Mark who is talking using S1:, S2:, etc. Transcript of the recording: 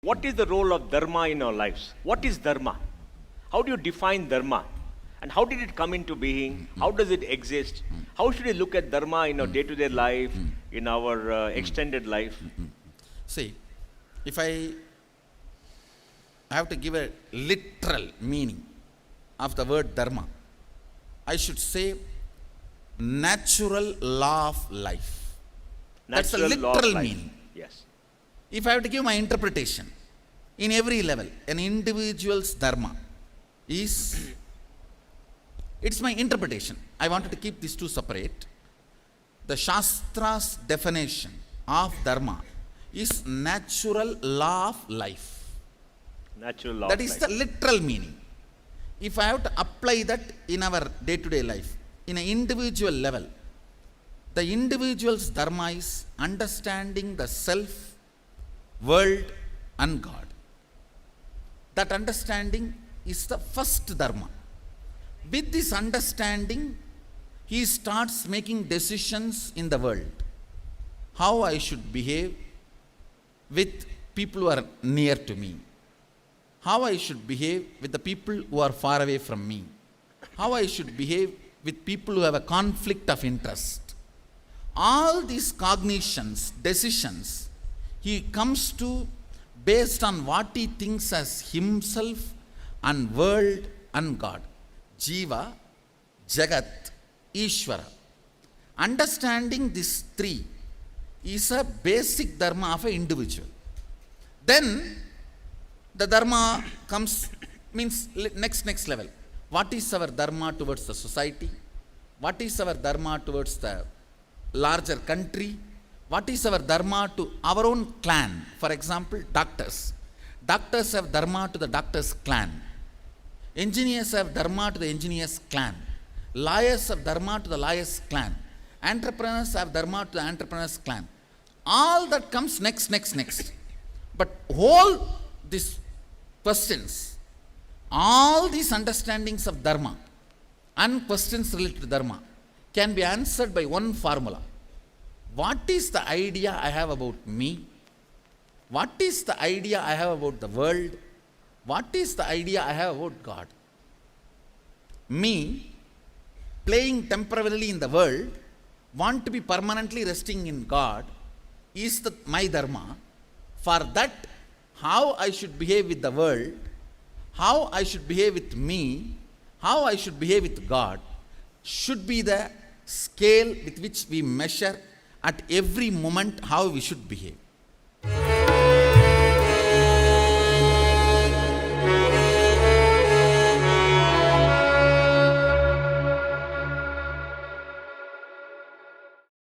S1: What is the role of dharma in our lives? What is dharma? How do you define dharma? And how did it come into being? How does it exist? How should we look at dharma in our day-to-day life, in our extended life?
S2: See, if I have to give a literal meaning of the word dharma, I should say natural law of life. That's a
S1: Natural law of
S2: literal
S1: life.
S2: meaning.
S1: Yes.
S2: If I have to give my interpretation, in every level, an individual's dharma is, it's my interpretation. I wanted to keep these two separate. The Shastra's definition of dharma is natural law of life.
S1: Natural law
S2: That
S1: of
S2: is
S1: life.
S2: the literal meaning. If I have to apply that in our day-to-day life, in an individual level, the individual's dharma is understanding the self, world and God. That understanding is the first dharma. With this understanding, he starts making decisions in the world. How I should behave with people who are near to me. How I should behave with the people who are far away from me. How I should behave with people who have a conflict of interest. All these cognitions, decisions, he comes to based on what he thinks as himself and world and God. Jiva, Jagat, Ishvara. Understanding these three is a basic dharma of an individual. Then the dharma comes, means next level. What is our dharma towards the society? What is our dharma towards the larger country? What is our dharma to our own clan? For example, doctors. Doctors have dharma to the doctor's clan. Engineers have dharma to the engineer's clan. Lawyers have dharma to the lawyer's clan. Entrepreneurs have dharma to the entrepreneur's clan. All that comes next. But all these questions, all these understandings of dharma and questions related to dharma can be answered by one formula. What is the idea I have about me? What is the idea I have about the world? What is the idea I have about God? Me, playing temporarily in the world, want to be permanently resting in God, is my dharma. For that, how I should behave with the world, how I should behave with me, how I should behave with God, should be the scale with which we measure at every moment how we should behave.